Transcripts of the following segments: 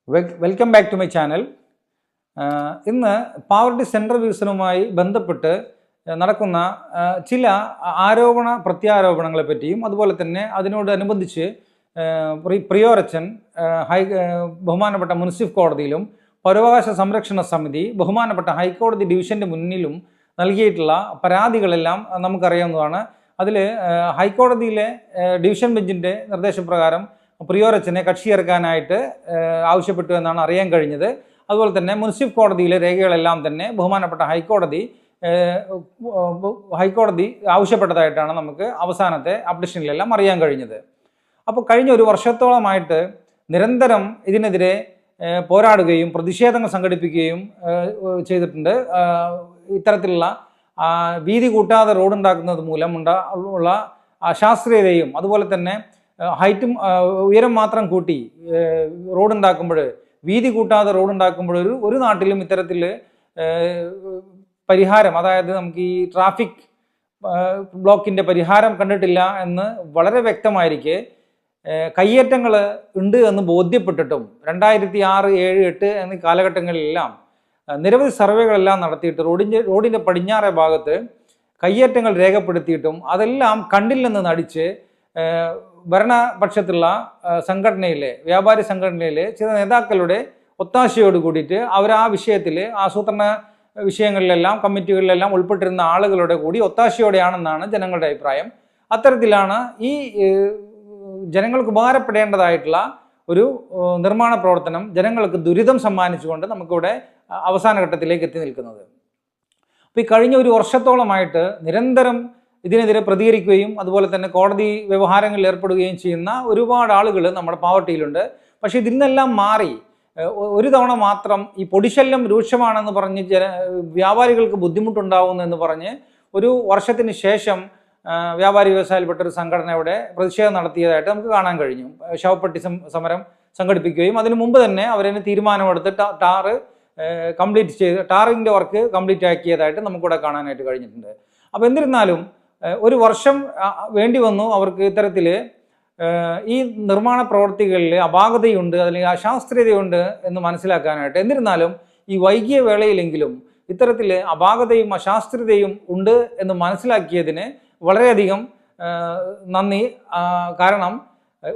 Welcome back to my channel. ഇന്ന് poverty central വികസനവുമായി ബന്ധപ്പെട്ട് നടക്കുന്ന ചില ആരോപണ പ്രത്യാരോപണങ്ങളെ പറ്റിയും അതുപോലെ തന്നെ അതിനോടനുബന്ധിച്ച് പ്രിയോരച്ചൻ ബഹുമാനപ്പെട്ട മുനിസിഫ് കോടതിയിലും പൗരാവകാശ സംരക്ഷണ സമിതി ബഹുമാനപ്പെട്ട ഹൈക്കോടതി ഡിവിഷൻ്റെ മുന്നിലും നൽകിയിട്ടുള്ള പരാതികളെല്ലാം നമുക്കറിയാവുന്നതാണ്. അതിൽ ഹൈക്കോടതിയിലെ ഡിവിഷൻ ബെഞ്ചിൻ്റെ നിർദ്ദേശപ്രകാരം പ്രിയോരച്ചനെ കക്ഷിയേർക്കാനായിട്ട് ആവശ്യപ്പെട്ടു എന്നാണ് അറിയാൻ കഴിഞ്ഞത്. അതുപോലെ തന്നെ മുനിസിഫ് കോടതിയിലെ രേഖകളെല്ലാം തന്നെ ബഹുമാനപ്പെട്ട ഹൈക്കോടതി ആവശ്യപ്പെട്ടതായിട്ടാണ് നമുക്ക് അവസാനത്തെ അപ്ഡേഷനിലെല്ലാം അറിയാൻ കഴിഞ്ഞത്. അപ്പോൾ കഴിഞ്ഞ ഒരു വർഷത്തോളമായിട്ട് നിരന്തരം ഇതിനെതിരെ പോരാടുകയും പ്രതിഷേധങ്ങൾ സംഘടിപ്പിക്കുകയും ചെയ്തിട്ടുണ്ട്. ഇത്തരത്തിലുള്ള വീതി കൂട്ടാതെ റോഡുണ്ടാക്കുന്നത് മൂലം ഉള്ള അശാസ്ത്രീയതയും അതുപോലെ തന്നെ ഉയരം മാത്രം കൂട്ടി റോഡുണ്ടാക്കുമ്പോൾ വീതി കൂട്ടാതെ റോഡുണ്ടാക്കുമ്പോൾ ഒരു നാട്ടിലും ഇത്തരത്തിൽ പരിഹാരം, അതായത് നമുക്ക് ഈ ട്രാഫിക് ബ്ലോക്കിൻ്റെ പരിഹാരം കണ്ടിട്ടില്ല എന്ന് വളരെ വ്യക്തമായിരിക്കെ കയ്യേറ്റങ്ങൾ ഉണ്ട് എന്ന് ബോധ്യപ്പെട്ടിട്ടും 2006, 7, 8 എന്നീ കാലഘട്ടങ്ങളിലെല്ലാം നിരവധി സർവേകളെല്ലാം നടത്തിയിട്ട് റോഡിൻ്റെ പടിഞ്ഞാറേ ഭാഗത്ത് കയ്യേറ്റങ്ങൾ രേഖപ്പെടുത്തിയിട്ടും അതെല്ലാം കണ്ടില്ലെന്ന് നടിച്ച് ഭരണപക്ഷത്തുള്ള സംഘടനയിലെ വ്യാപാരി സംഘടനയിലെ ചില നേതാക്കളുടെ ഒത്താശയോട് കൂടിയിട്ട് അവർ ആ വിഷയത്തിൽ ആസൂത്രണ വിഷയങ്ങളിലെല്ലാം കമ്മിറ്റികളിലെല്ലാം ഉൾപ്പെട്ടിരുന്ന ആളുകളുടെ കൂടി ഒത്താശയോടെയാണെന്നാണ് ജനങ്ങളുടെ അഭിപ്രായം. അത്തരത്തിലാണ് ഈ ജനങ്ങൾക്ക് ഉപകാരപ്പെടേണ്ടതായിട്ടുള്ള ഒരു നിർമ്മാണ പ്രവർത്തനം ജനങ്ങൾക്ക് ദുരിതം സമ്മാനിച്ചുകൊണ്ട് നമുക്കിവിടെ അവസാന ഘട്ടത്തിലേക്ക് എത്തി നിൽക്കുന്നത്. അപ്പോൾ ഈ കഴിഞ്ഞ ഒരു വർഷത്തോളമായിട്ട് നിരന്തരം ഇതിനെതിരെ പ്രതികരിക്കുകയും അതുപോലെ തന്നെ കോടതി വ്യവഹാരങ്ങളിൽ ഏർപ്പെടുകയും ചെയ്യുന്ന ഒരുപാട് ആളുകൾ നമ്മുടെ പാവർട്ടിയിലുണ്ട്. പക്ഷേ ഇതിന്നെല്ലാം മാറി ഒരു തവണ മാത്രം ഈ പൊടിശല്യം രൂക്ഷമാണെന്ന് പറഞ്ഞ് വ്യാപാരികൾക്ക് ബുദ്ധിമുട്ടുണ്ടാവുമെന്ന് പറഞ്ഞ് ഒരു വർഷത്തിന് ശേഷം വ്യാപാരി വ്യവസായത്തിൽപ്പെട്ട ഒരു സംഘടന ഇവിടെ പ്രതിഷേധം നടത്തിയതായിട്ട് നമുക്ക് കാണാൻ കഴിഞ്ഞു. ശവപ്പെട്ടി സമരം സംഘടിപ്പിക്കുകയും അതിനു മുമ്പ് തന്നെ അവരതിന് തീരുമാനമെടുത്ത് ടാറിൻ്റെ വർക്ക് കംപ്ലീറ്റ് ആക്കിയതായിട്ട് നമുക്കിവിടെ കാണാനായിട്ട് കഴിഞ്ഞിട്ടുണ്ട്. അപ്പോൾ എന്നിരുന്നാലും ഒരു വർഷം വേണ്ടി വന്നു അവർക്ക് ഇത്തരത്തിൽ ഈ നിർമ്മാണ പ്രവർത്തികളിൽ അപാകതയുണ്ട് അല്ലെങ്കിൽ അശാസ്ത്രീയതയുണ്ട് എന്ന് മനസ്സിലാക്കാനായിട്ട്. എന്നിരുന്നാലും ഈ വൈകിയ വേളയിലെങ്കിലും ഇത്തരത്തിൽ അപാകതയും അശാസ്ത്രീയതയും ഉണ്ട് എന്ന് മനസ്സിലാക്കിയതിന് വളരെയധികം നന്ദി. കാരണം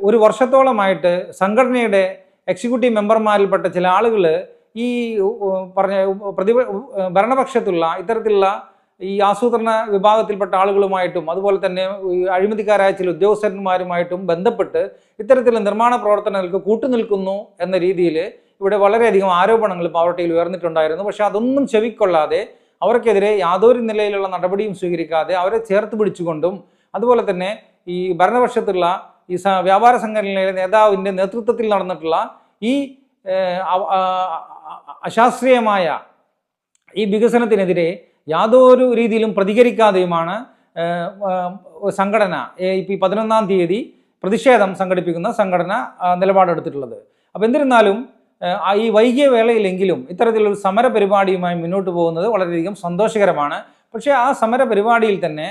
ഒരു വർഷത്തോളമായിട്ട് സംഘടനയുടെ എക്സിക്യൂട്ടീവ് മെമ്പർമാരിൽപ്പെട്ട ചില ആളുകൾ ഈ പറഞ്ഞ ഭരണപക്ഷത്തുള്ള ഇത്തരത്തിലുള്ള ഈ ആസൂത്രണ വിഭാഗത്തിൽപ്പെട്ട ആളുകളുമായിട്ടും അതുപോലെ തന്നെ ഈ അഴിമതിക്കാരായ ചില ഉദ്യോഗസ്ഥന്മാരുമായിട്ടും ബന്ധപ്പെട്ട് ഇത്തരത്തിലുള്ള നിർമ്മാണ പ്രവർത്തനങ്ങൾക്ക് കൂട്ടുനിൽക്കുന്നു എന്ന രീതിയിൽ ഇവിടെ വളരെയധികം ആരോപണങ്ങൾ പാവർട്ടിയിൽ ഉയർന്നിട്ടുണ്ടായിരുന്നു. പക്ഷെ അതൊന്നും ചെവിക്കൊള്ളാതെ അവർക്കെതിരെ യാതൊരു നിലയിലുള്ള നടപടിയും സ്വീകരിക്കാതെ അവരെ ചേർത്ത് പിടിച്ചുകൊണ്ടും അതുപോലെ തന്നെ ഈ ഭരണപക്ഷത്തുള്ള ഈ വ്യാപാര സംഘടനയിലെ നേതാവിൻ്റെ നേതൃത്വത്തിൽ നടന്നിട്ടുള്ള ഈ അശാസ്ത്രീയമായ ഈ വികസനത്തിനെതിരെ യാതൊരു രീതിയിലും പ്രതികരിക്കാതെയുമാണ് സംഘടന ഇപ്പോൾ 11-ാം തീയതി പ്രതിഷേധം സംഘടിപ്പിക്കുന്ന സംഘടന നിലപാടെടുത്തിട്ടുള്ളത്. അപ്പോൾ എന്നിരുന്നാലും ഈ വൈകിയ വേളയിലെങ്കിലും ഇത്തരത്തിലൊരു സമര പരിപാടിയുമായി മുന്നോട്ട് പോകുന്നത് വളരെയധികം സന്തോഷകരമാണ്. പക്ഷേ ആ സമര പരിപാടിയിൽ തന്നെ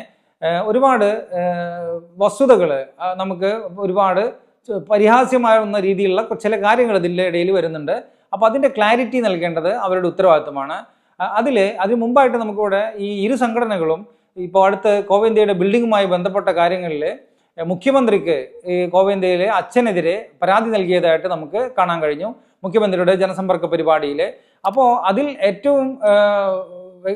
ഒരുപാട് വസ്തുതകൾ നമുക്ക് ഒരുപാട് പരിഹാസ്യമാകുന്ന രീതിയിലുള്ള ചില കാര്യങ്ങൾ ഇതിൻ്റെ ഇടയിൽ വരുന്നുണ്ട്. അപ്പോൾ അതിൻ്റെ ക്ലാരിറ്റി നൽകേണ്ടത് അവരുടെ ഉത്തരവാദിത്വമാണ്. അതിന് മുമ്പായിട്ട് നമുക്കിവിടെ ഈ ഇരു സംഘടനകളും ഇപ്പോൾ അടുത്ത് കോവേന്ത്യയുടെ ബിൽഡിങ്ങുമായി ബന്ധപ്പെട്ട കാര്യങ്ങളിൽ മുഖ്യമന്ത്രിക്ക് ഈ കോവേന്ത്യയിലെ അച്ഛനെതിരെ പരാതി നൽകിയതായിട്ട് നമുക്ക് കാണാൻ കഴിഞ്ഞു മുഖ്യമന്ത്രിയുടെ ജനസമ്പർക്ക പരിപാടിയിൽ. അപ്പോൾ അതിൽ ഏറ്റവും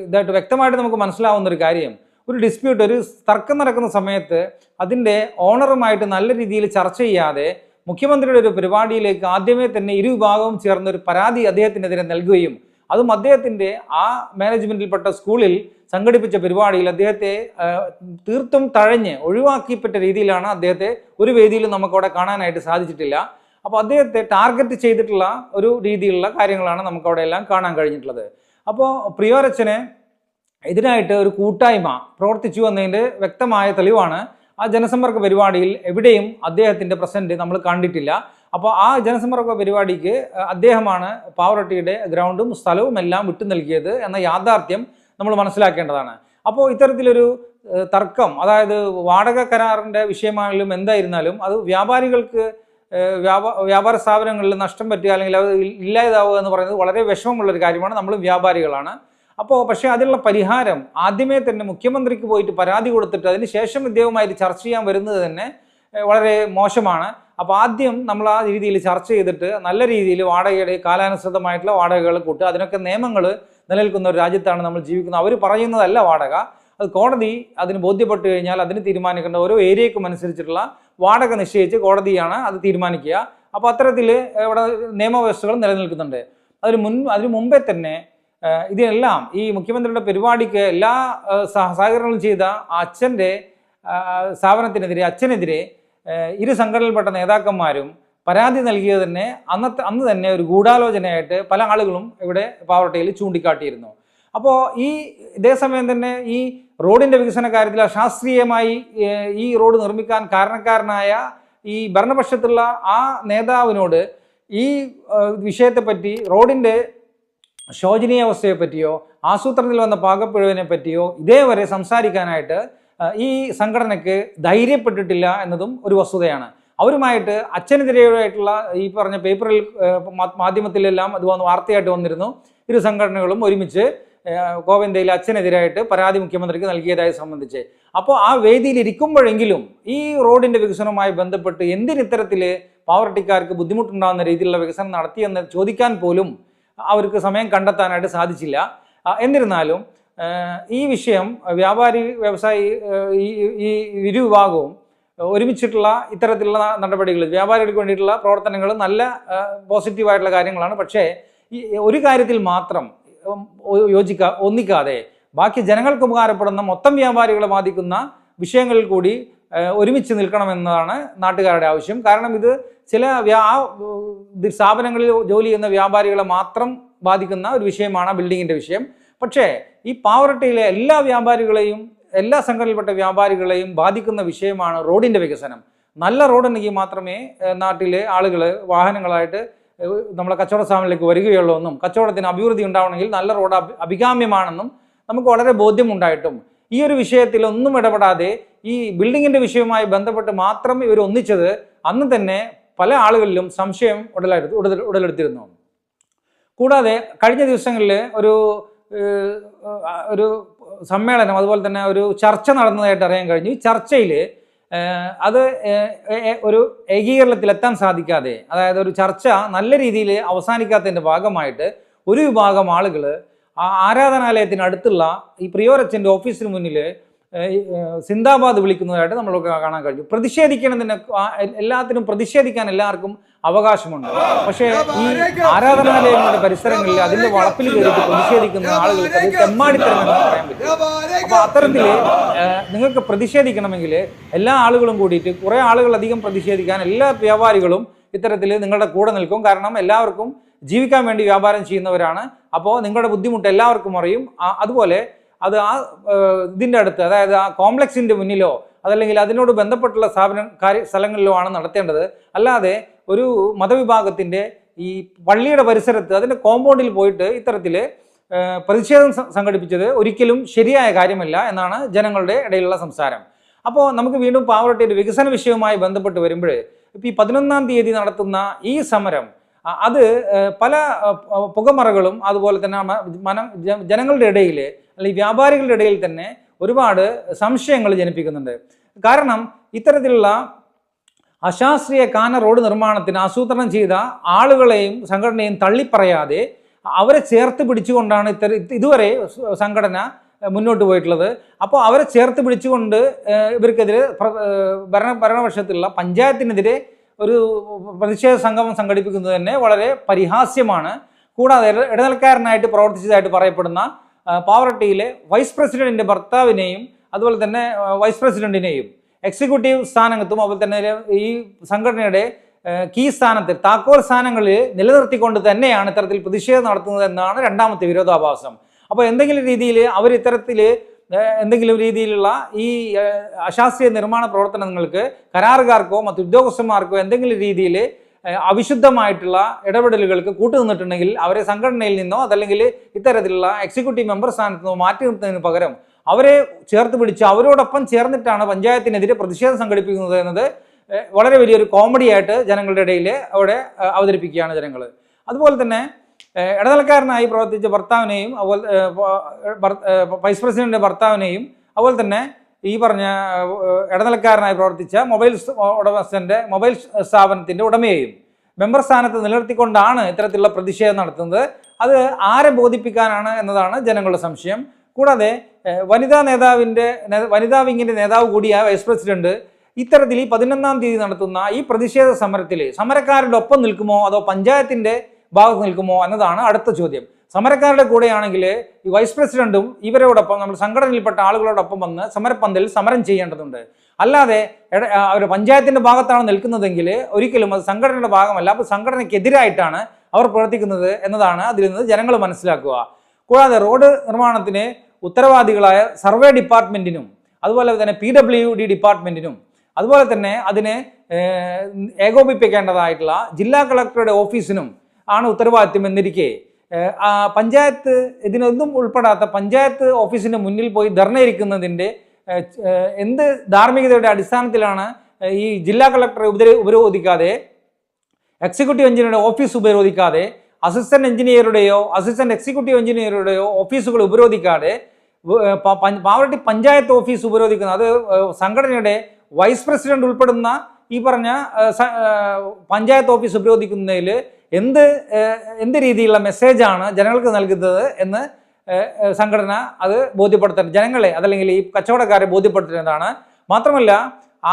ഇതായിട്ട് വ്യക്തമായിട്ട് നമുക്ക് മനസ്സിലാവുന്ന ഒരു കാര്യം, ഒരു ഡിസ്പ്യൂട്ട്, ഒരു തർക്കം നടക്കുന്ന സമയത്ത് അതിൻ്റെ ഓണറുമായിട്ട് നല്ല രീതിയിൽ ചർച്ച ചെയ്യാതെ മുഖ്യമന്ത്രിയുടെ ഒരു പരിപാടിയിലേക്ക് ആദ്യമേ തന്നെ ഇരുവിഭാഗവും ചേർന്നൊരു പരാതി അദ്ദേഹത്തിനെതിരെ നൽകുകയും അതും അദ്ദേഹത്തിൻ്റെ ആ മാനേജ്മെൻറ്റിൽപ്പെട്ട സ്കൂളിൽ സംഘടിപ്പിച്ച പരിപാടിയിൽ അദ്ദേഹത്തെ തീർത്തും തഴഞ്ഞ് ഒഴിവാക്കിപ്പെട്ട രീതിയിലാണ് അദ്ദേഹത്തെ ഒരു വേദിയിലും നമുക്കവിടെ കാണാനായിട്ട് സാധിച്ചിട്ടില്ല. അപ്പോൾ അദ്ദേഹത്തെ ടാർഗറ്റ് ചെയ്തിട്ടുള്ള ഒരു രീതിയിലുള്ള കാര്യങ്ങളാണ് നമുക്കവിടെ എല്ലാം കാണാൻ കഴിഞ്ഞിട്ടുള്ളത്. അപ്പോൾ പ്രിയോരച്ചന് ഇതിനായിട്ട് ഒരു കൂട്ടായ്മ പ്രവർത്തിച്ചു എന്നതിൻ്റെ വ്യക്തമായ തെളിവാണ് ആ ജനസമ്പർക്ക പരിപാടിയിൽ എവിടെയും അദ്ദേഹത്തിൻ്റെ പ്രസൻറ്റ് നമ്മൾ കണ്ടിട്ടില്ല. അപ്പോൾ ആ ജനസമ്പർക്ക പരിപാടിക്ക് അദ്ദേഹമാണ് പാവർട്ടിയുടെ ഗ്രൗണ്ടും സ്ഥലവും എല്ലാം വിട്ടു നൽകിയത് എന്ന യാഥാർത്ഥ്യം നമ്മൾ മനസ്സിലാക്കേണ്ടതാണ്. അപ്പോൾ ഇത്തരത്തിലൊരു തർക്കം, അതായത് വാടക കരാറിൻ്റെ വിഷയമായാലും എന്തായിരുന്നാലും അത് വ്യാപാരികൾക്ക് വ്യാപാര സ്ഥാപനങ്ങളിൽ നഷ്ടം പറ്റുക അല്ലെങ്കിൽ അത് ഇല്ലാതാവുക എന്ന് പറയുന്നത് വളരെ വിഷമമുള്ളൊരു കാര്യമാണ്. നമ്മൾ വ്യാപാരികളാണ്. അപ്പോൾ പക്ഷേ അതിനുള്ള പരിഹാരം ആദ്യമേ തന്നെ മുഖ്യമന്ത്രിക്ക് പോയിട്ട് പരാതി കൊടുത്തിട്ട് അതിന് ശേഷം ഇദ്ദേഹവുമായിട്ട് ചർച്ച ചെയ്യാൻ വരുന്നത് തന്നെ വളരെ മോശമാണ്. അപ്പോൾ ആദ്യം നമ്മൾ ആ രീതിയിൽ ചർച്ച ചെയ്തിട്ട് നല്ല രീതിയിൽ വാടകയുടെ കാലാനുസൃതമായിട്ടുള്ള വാടകകൾ കൂട്ടുക. അതിനൊക്കെ നിയമങ്ങൾ നിലനിൽക്കുന്ന ഒരു രാജ്യത്താണ് നമ്മൾ ജീവിക്കുന്നത്. അവർ പറയുന്നതല്ല വാടക, അത് കോടതി അതിന് ബോധ്യപ്പെട്ട് കഴിഞ്ഞാൽ അതിന് തീരുമാനിക്കേണ്ട ഓരോ ഏരിയക്കും അനുസരിച്ചിട്ടുള്ള വാടക നിശ്ചയിച്ച് കോടതിയാണ് അത് തീരുമാനിക്കുക. അപ്പോൾ അത്തരത്തിൽ ഇവിടെ നിയമവ്യവസ്ഥകൾ നിലനിൽക്കുന്നുണ്ട്. അതിന് മുമ്പേ തന്നെ ഇതിനെല്ലാം ഈ മുഖ്യമന്ത്രിയുടെ പരിപാടിക്ക് എല്ലാ സഹകരണങ്ങളും ചെയ്ത അച്ഛൻ്റെ അച്ഛനെതിരെ ഇരു സംഘടനയിൽപ്പെട്ട നേതാക്കന്മാരും പരാതി നൽകിയത് തന്നെ അന്ന് തന്നെ ഒരു ഗൂഢാലോചനയായിട്ട് പല ആളുകളും ഇവിടെ പാവറട്ടിയിൽ ചൂണ്ടിക്കാട്ടിയിരുന്നു. അപ്പോൾ ഇതേസമയം തന്നെ ഈ റോഡിൻ്റെ വികസന കാര്യത്തിൽ അശാസ്ത്രീയമായി ഈ റോഡ് നിർമ്മിക്കാൻ കാരണക്കാരനായ ഈ ഭരണപക്ഷത്തുള്ള ആ നേതാവിനോട് ഈ വിഷയത്തെപ്പറ്റി, റോഡിൻ്റെ ശോചനീയാവസ്ഥയെ പറ്റിയോ ആസൂത്രണത്തിൽ വന്ന പാകപ്പിഴവിനെ പറ്റിയോ ഇതേവരെ സംസാരിക്കാനായിട്ട് ഈ സംഘടനയ്ക്ക് ധൈര്യപ്പെട്ടിട്ടില്ല എന്നതും ഒരു വസ്തുതയാണ്. അവരുമായിട്ട് അച്ഛനെതിരെയായിട്ടുള്ള ഈ പറഞ്ഞ പേപ്പറിൽ മാധ്യമത്തിലെല്ലാം അത് വാർത്തയായിട്ട് വന്നിരുന്നു. ഇരു സംഘടനകളും ഒരുമിച്ച് ഗോവിന്ദയിൽ അച്ഛനെതിരായിട്ട് പരാതി മുഖ്യമന്ത്രിക്ക് നൽകിയതായി സംബന്ധിച്ച്. അപ്പോൾ ആ വേദിയിൽ ഇരിക്കുമ്പോഴെങ്കിലും ഈ റോഡിൻ്റെ വികസനവുമായി ബന്ധപ്പെട്ട് എന്തിനിത്തരത്തിൽ പാവറട്ടിക്കാർക്ക് ബുദ്ധിമുട്ടുണ്ടാകുന്ന രീതിയിലുള്ള വികസനം നടത്തിയെന്ന് ചോദിക്കാൻ പോലും അവർക്ക് സമയം കണ്ടെത്താനായിട്ട് സാധിച്ചില്ല. എന്നിരുന്നാലും ഈ വിഷയം വ്യാപാരി വ്യവസായി ഈ ഇരുവിഭാഗവും ഒരുമിച്ചിട്ടുള്ള ഇത്തരത്തിലുള്ള നടപടികൾ, വ്യാപാരികൾക്ക് വേണ്ടിയിട്ടുള്ള പ്രവർത്തനങ്ങൾ നല്ല പോസിറ്റീവായിട്ടുള്ള കാര്യങ്ങളാണ്. പക്ഷേ ഈ ഒരു കാര്യത്തിൽ മാത്രം ഒന്നിക്കാതെ ബാക്കി ജനങ്ങൾക്ക് ഉപകാരപ്പെടുന്ന മൊത്തം വ്യാപാരികളെ ബാധിക്കുന്ന വിഷയങ്ങളിൽ കൂടി ഒരുമിച്ച് നിൽക്കണമെന്നതാണ് നാട്ടുകാരുടെ ആവശ്യം. കാരണം ഇത് ചില സ്ഥാപനങ്ങളിൽ ജോലി ചെയ്യുന്ന വ്യാപാരികളെ മാത്രം ബാധിക്കുന്ന ഒരു വിഷയമാണ് ബിൽഡിങ്ങിൻ്റെ വിഷയം. പക്ഷേ ഈ പാവറട്ടിയിലെ എല്ലാ വ്യാപാരികളെയും, എല്ലാ സംഘടനയിൽപ്പെട്ട വ്യാപാരികളെയും ബാധിക്കുന്ന വിഷയമാണ് റോഡിൻ്റെ വികസനം. നല്ല റോഡുണ്ടെങ്കിൽ മാത്രമേ നാട്ടിലെ ആളുകൾ വാഹനങ്ങളായിട്ട് നമ്മളെ കച്ചവട സ്ഥാപനങ്ങളിലേക്ക് വരികയുള്ളൂ എന്നും കച്ചവടത്തിന് അഭിവൃദ്ധി ഉണ്ടാവണമെങ്കിൽ നല്ല റോഡ് അഭികാമ്യമാണെന്നും നമുക്ക് വളരെ ബോധ്യമുണ്ടായിട്ടും ഈ ഒരു വിഷയത്തിൽ ഒന്നും ഇടപെടാതെ ഈ ബിൽഡിങ്ങിൻ്റെ വിഷയവുമായി ബന്ധപ്പെട്ട് മാത്രം ഇവർ ഒന്നിച്ചത് അന്ന് തന്നെ പല ആളുകളിലും സംശയം ഉടലെടുത്തിരുന്നു. കൂടാതെ കഴിഞ്ഞ ദിവസങ്ങളിൽ ഒരു സമ്മേളനം, അതുപോലെ തന്നെ ഒരു ചർച്ച നടന്നതായിട്ട് അറിയാൻ കഴിഞ്ഞു. ഈ ചർച്ചയിൽ അത് ഒരു ഏകീകരണത്തിലെത്താൻ സാധിക്കാതെ, അതായത് ഒരു ചർച്ച നല്ല രീതിയിൽ അവസാനിക്കാത്തതിൻ്റെ ഭാഗമായിട്ട് ഒരു വിഭാഗം ആളുകൾ ആരാധനാലയത്തിനടുത്തുള്ള ഈ പ്രിയോരച്ഛൻ്റെ ഓഫീസിന് മുന്നിൽ സിന്ദാബാദ് വിളിക്കുന്നതായിട്ട് നമ്മൾക്ക് കാണാൻ കഴിഞ്ഞു. പ്രതിഷേധിക്കണതിന് എല്ലാത്തിനും പ്രതിഷേധിക്കാൻ എല്ലാവർക്കും അവകാശമുണ്ട്. പക്ഷേ ഈ ആരാധനാലയങ്ങളുടെ പരിസരങ്ങളിൽ അതിൻ്റെ വളപ്പിൽ കയറിയിട്ട് പ്രതിഷേധിക്കുന്ന ആളുകൾക്ക് അത് തെമ്മാടിത്തരമെന്ന് പറയാൻ പറ്റും. അപ്പോൾ അത്തരത്തിൽ നിങ്ങൾക്ക് പ്രതിഷേധിക്കണമെങ്കിൽ എല്ലാ ആളുകളും കൂടിയിട്ട് കുറേ ആളുകൾ അധികം പ്രതിഷേധിക്കാൻ എല്ലാ വ്യാപാരികളും ഇത്തരത്തിൽ നിങ്ങളുടെ കൂടെ നിൽക്കും. കാരണം എല്ലാവർക്കും ജീവിക്കാൻ വേണ്ടി വ്യാപാരം ചെയ്യുന്നവരാണ്. അപ്പോൾ നിങ്ങളുടെ ബുദ്ധിമുട്ട് എല്ലാവർക്കും അറിയും. അതുപോലെ അത് ഇതിൻ്റെ അടുത്ത്, അതായത് ആ കോംപ്ലക്സിൻ്റെ മുന്നിലോ അതല്ലെങ്കിൽ അതിനോട് ബന്ധപ്പെട്ടുള്ള സ്ഥലങ്ങളിലോ ആണ് നടത്തേണ്ടത്. അല്ലാതെ ഒരു മതവിഭാഗത്തിൻ്റെ ഈ പള്ളിയുടെ പരിസരത്ത് അതിൻ്റെ കോമ്പൗണ്ടിൽ പോയിട്ട് ഇത്തരത്തിൽ പ്രതിഷേധം സംഘടിപ്പിച്ചത് ഒരിക്കലും ശരിയായ കാര്യമല്ല എന്നാണ് ജനങ്ങളുടെ ഇടയിലുള്ള സംസാരം. അപ്പോൾ നമുക്ക് വീണ്ടും പാവറട്ടിയുടെ വികസന വിഷയവുമായി ബന്ധപ്പെട്ട് വരുമ്പോൾ ഇപ്പോൾ ഈ 11-ാം തീയതി നടത്തുന്ന ഈ സമരം അത് പല പുകമറകളും അതുപോലെ തന്നെ ജനങ്ങളുടെ ഇടയിൽ അല്ലെങ്കിൽ വ്യാപാരികളുടെ ഇടയിൽ തന്നെ ഒരുപാട് സംശയങ്ങൾ ജനിപ്പിക്കുന്നുണ്ട്. കാരണം ഇത്തരത്തിലുള്ള അശാസ്ത്രീയ കാന റോഡ് നിർമ്മാണത്തിന് ആസൂത്രണം ചെയ്ത ആളുകളെയും സംഘടനയും തള്ളിപ്പറയാതെ അവരെ ചേർത്ത് പിടിച്ചുകൊണ്ടാണ് ഇതുവരെ സംഘടന മുന്നോട്ട് പോയിട്ടുള്ളത്. അപ്പോൾ അവരെ ചേർത്ത് പിടിച്ചുകൊണ്ട് ഇവർക്കെതിരെ ഭരണപക്ഷത്തുള്ള പഞ്ചായത്തിനെതിരെ ഒരു പ്രതിഷേധ സംഗമം സംഘടിപ്പിക്കുന്നത് തന്നെ വളരെ പരിഹാസ്യമാണ്. കൂടാതെ ഇടനിലക്കാരനായിട്ട് പ്രവർത്തിച്ചതായിട്ട് പറയപ്പെടുന്ന പാവറട്ടിയിലെ വൈസ് പ്രസിഡന്റിന്റെ ഭർത്താവിനെയും അതുപോലെ തന്നെ വൈസ് പ്രസിഡന്റിനെയും എക്സിക്യൂട്ടീവ് സ്ഥാനത്തും അതുപോലെ തന്നെ ഈ സംഘടനയുടെ കീ സ്ഥാനത്തിൽ താക്കോൽ സ്ഥാനങ്ങളിൽ നിലനിർത്തിക്കൊണ്ട് തന്നെയാണ് ഇത്തരത്തിൽ പ്രതിഷേധം നടത്തുന്നത് എന്നാണ് രണ്ടാമത്തെ വിരോധാഭാസം. അപ്പോൾ എന്തെങ്കിലും രീതിയിൽ അവർ ഇത്തരത്തിൽ എന്തെങ്കിലും രീതിയിലുള്ള ഈ അശാസ്ത്രീയ നിർമ്മാണ പ്രവർത്തനങ്ങൾക്ക് കരാറുകാർക്കോ മറ്റു ഉദ്യോഗസ്ഥന്മാർക്കോ എന്തെങ്കിലും രീതിയിൽ അവിശുദ്ധമായിട്ടുള്ള ഇടപെടലുകൾക്ക് കൂട്ടുനിന്നിട്ടുണ്ടെങ്കിൽ അവരെ സംഘടനയിൽ നിന്നോ അതല്ലെങ്കിൽ ഇത്തരത്തിലുള്ള എക്സിക്യൂട്ടീവ് മെമ്പർ സ്ഥാനത്ത് നിന്നോ മാറ്റി നിർത്തുന്നതിന് പകരം അവരെ ചേർത്ത് പിടിച്ച് അവരോടൊപ്പം ചേർന്നിട്ടാണ് പഞ്ചായത്തിനെതിരെ പ്രതിഷേധം സംഘടിപ്പിക്കുന്നത് എന്നത് വളരെ വലിയൊരു കോമഡി ആയിട്ട് ജനങ്ങളുടെ ഇടയിൽ അവിടെ അവതരിപ്പിക്കുകയാണ് ജനങ്ങൾ. അതുപോലെ തന്നെ ഇടനിലക്കാരനായി പ്രവർത്തിച്ച ഭർത്താവിനെയും അതുപോലെ വൈസ് പ്രസിഡന്റിന്റെ ഭർത്താവിനെയും അതുപോലെ തന്നെ ഈ പറഞ്ഞ ഇടനിലക്കാരനായി പ്രവർത്തിച്ച മൊബൈൽ ഉടമസ്ഥന്റെ മൊബൈൽ സ്ഥാപനത്തിന്റെ ഉടമയെയും മെമ്പർ സ്ഥാനത്ത് നിലനിർത്തിക്കൊണ്ടാണ് ഇത്തരത്തിലുള്ള പ്രതിഷേധം നടത്തുന്നത്. അത് ആരെ ബോധിപ്പിക്കാനാണ് എന്നതാണ് ജനങ്ങളുടെ സംശയം. കൂടാതെ വനിതാ വിങ്ങിന്റെ നേതാവ് കൂടിയായ വൈസ് പ്രസിഡന്റ് ഇത്തരത്തിൽ ഈ 11-ാം തീയതി നടത്തുന്ന ഈ പ്രതിഷേധ സമരത്തിൽ സമരക്കാരുടെ ഒപ്പം നിൽക്കുമോ അതോ പഞ്ചായത്തിന്റെ ഭാഗത്ത് നിൽക്കുമോ എന്നതാണ് അടുത്ത ചോദ്യം. സമരക്കാരുടെ കൂടെയാണെങ്കിൽ ഈ വൈസ് പ്രസിഡന്റും ഇവരോടൊപ്പം നമ്മൾ സംഘടനയിൽപ്പെട്ട ആളുകളോടൊപ്പം വന്ന് സമരപ്പന്തലിൽ സമരം ചെയ്യേണ്ടതുണ്ട്. അല്ലാതെ അവർ പഞ്ചായത്തിന്റെ ഭാഗത്താണ് നിൽക്കുന്നതെങ്കിൽ ഒരിക്കലും അത് സംഘടനയുടെ ഭാഗമല്ല, അപ്പോൾ സംഘടനയ്ക്കെതിരായിട്ടാണ് അവർ പ്രവർത്തിക്കുന്നത് എന്നതാണ് അതിൽ നിന്ന് ജനങ്ങൾ മനസ്സിലാക്കുക. കൂടാതെ റോഡ് നിർമ്മാണത്തിന് ഉത്തരവാദികളായ സർവേ ഡിപ്പാർട്ട്മെന്റിനും അതുപോലെ തന്നെ PWD ഡിപ്പാർട്ട്മെന്റിനും അതുപോലെ തന്നെ അതിനെ ഏകോപിപ്പിക്കേണ്ടതായിട്ടുള്ള ജില്ലാ കളക്ടറുടെ ഓഫീസിനും ആണ് ഉത്തരവാദിത്വം എന്നിരിക്കെ പഞ്ചായത്ത് ഇതിനൊന്നും ഉൾപ്പെടാത്ത പഞ്ചായത്ത് ഓഫീസിന്റെ മുന്നിൽ പോയി ധർണയിരിക്കുന്നതിൻ്റെ എന്ത് ധാർമ്മികതയുടെ അടിസ്ഥാനത്തിലാണ് ഈ ജില്ലാ കളക്ടറെ ഉപരോധിക്കാതെ, എക്സിക്യൂട്ടീവ് എഞ്ചിനീയറുടെ ഓഫീസ് ഉപരോധിക്കാതെ, അസിസ്റ്റന്റ് എഞ്ചിനീയറുടെയോ അസിസ്റ്റന്റ് എക്സിക്യൂട്ടീവ് എഞ്ചിനീയറുടെയോ ഓഫീസുകൾ ഉപരോധിക്കാതെ പാവറട്ടി പഞ്ചായത്ത് ഓഫീസ് ഉപരോധിക്കുന്നത്? അത് സംഘടനയുടെ വൈസ് പ്രസിഡന്റ് ഉൾപ്പെടുന്ന ഈ പറഞ്ഞ പഞ്ചായത്ത് ഓഫീസ് ഉപരോധിക്കുന്നതിൽ എന്ത് രീതിയിലുള്ള മെസ്സേജാണ് ജനങ്ങൾക്ക് നൽകുന്നത് എന്ന് സംഘടന അത് ബോധ്യപ്പെടുത്തേണ്ടത്, ജനങ്ങളെ അതല്ലെങ്കിൽ ഈ കച്ചവടക്കാരെ ബോധ്യപ്പെടുത്തേണ്ടതാണ്. മാത്രമല്ല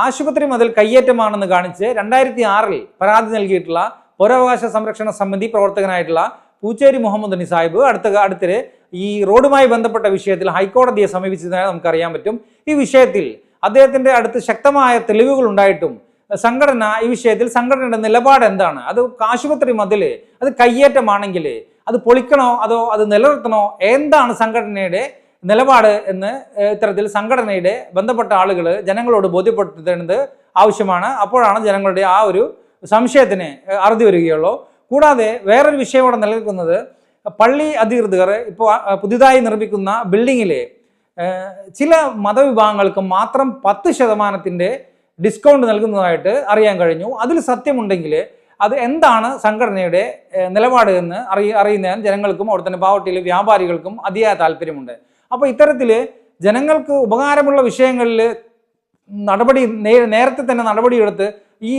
ആശുപത്രി മുതൽ കയ്യേറ്റമാണെന്ന് കാണിച്ച് 2006 പരാതി നൽകിയിട്ടുള്ള പൗരാവകാശ സംരക്ഷണ സമിതി പ്രവർത്തകനായിട്ടുള്ള പൂച്ചേരി മുഹമ്മദ് അലി സാഹിബ് അടുത്തിടെ ഈ റോഡുമായി ബന്ധപ്പെട്ട വിഷയത്തിൽ ഹൈക്കോടതിയെ സമീപിച്ചതായി നമുക്കറിയാൻ പറ്റും. ഈ വിഷയത്തിൽ അദ്ദേഹത്തിന്റെ അടുത്ത് ശക്തമായ തെളിവുകൾ ഉണ്ടായിട്ടും സംഘടന ഈ വിഷയത്തിൽ സംഘടനയുടെ നിലപാട് എന്താണ്? അത് ആശുപത്രി മതില് അത് കയ്യേറ്റമാണെങ്കിൽ അത് പൊളിക്കണോ അതോ അത് നിലനിർത്തണോ? എന്താണ് സംഘടനയുടെ നിലപാട് എന്ന് ഇത്തരത്തിൽ സംഘടനയുടെ ബന്ധപ്പെട്ട ആളുകൾ ജനങ്ങളോട് ബോധ്യപ്പെടുത്തേണ്ടത് ആവശ്യമാണ്. അപ്പോഴാണ് ജനങ്ങളുടെ ആ ഒരു സംശയത്തിന് അറുതി വരികയുള്ളൂ. കൂടാതെ വേറൊരു വിഷയം ഇവിടെ നിലനിൽക്കുന്നത്, പള്ളി അധികൃതർ ഇപ്പോൾ പുതിയതായി നിർമ്മിക്കുന്ന ബിൽഡിങ്ങിലെ ചില മതവിഭാഗങ്ങൾക്ക് മാത്രം 10% ഡിസ്കൗണ്ട് നൽകുന്നതായിട്ട് അറിയാൻ കഴിഞ്ഞു. അതിൽ സത്യമുണ്ടെങ്കിൽ അത് എന്താണ് സംഘടനയുടെ നിലപാട് എന്ന് അറിയുന്നതിന് ജനങ്ങൾക്കും അവിടെ തന്നെ പാവട്ടിയിലെ വ്യാപാരികൾക്കും അതിയായ താല്പര്യമുണ്ട്. അപ്പോൾ ഇത്തരത്തിൽ ജനങ്ങൾക്ക് ഉപകാരമുള്ള വിഷയങ്ങളിൽ നേരത്തെ തന്നെ നടപടിയെടുത്ത് ഈ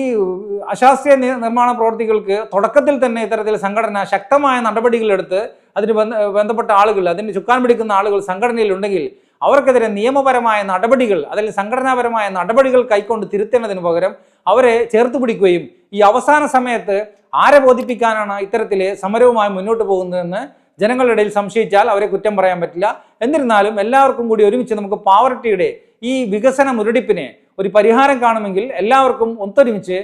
അശാസ്ത്രീയ നിർമ്മാണ പ്രവർത്തികൾക്ക് തുടക്കത്തിൽ തന്നെ ഇത്തരത്തിൽ സംഘടന ശക്തമായ നടപടികളെടുത്ത് അതിന് ബന്ധപ്പെട്ട ആളുകൾ, അതിന് ചുക്കാൻ പിടിക്കുന്ന ആളുകൾ സംഘടനയിലുണ്ടെങ്കിൽ അവർക്കെതിരെ നിയമപരമായ നടപടികൾ അല്ലെങ്കിൽ സംഘടനാപരമായ നടപടികൾ കൈക്കൊണ്ട് തിരുത്തേണ്ടതിന് പകരം അവരെ ചേർത്ത് പിടിക്കുകയും ഈ അവസാന സമയത്ത് ആരെ ബോധിപ്പിക്കാനാണ് ഇത്തരത്തിൽ സമരവുമായി മുന്നോട്ട് പോകുന്നതെന്ന് ജനങ്ങളുടെ ഇടയിൽ സംശയിച്ചാൽ അവരെ കുറ്റം പറയാൻ പറ്റില്ല. എന്നിരുന്നാലും എല്ലാവർക്കും കൂടി ഒരുമിച്ച് നമുക്ക് പാവറട്ടിയുടെ ഈ വികസന മുരടിപ്പിനെ ഒരു പരിഹാരം കാണുമെങ്കിൽ എല്ലാവർക്കും ഒത്തൊരുമിച്ച്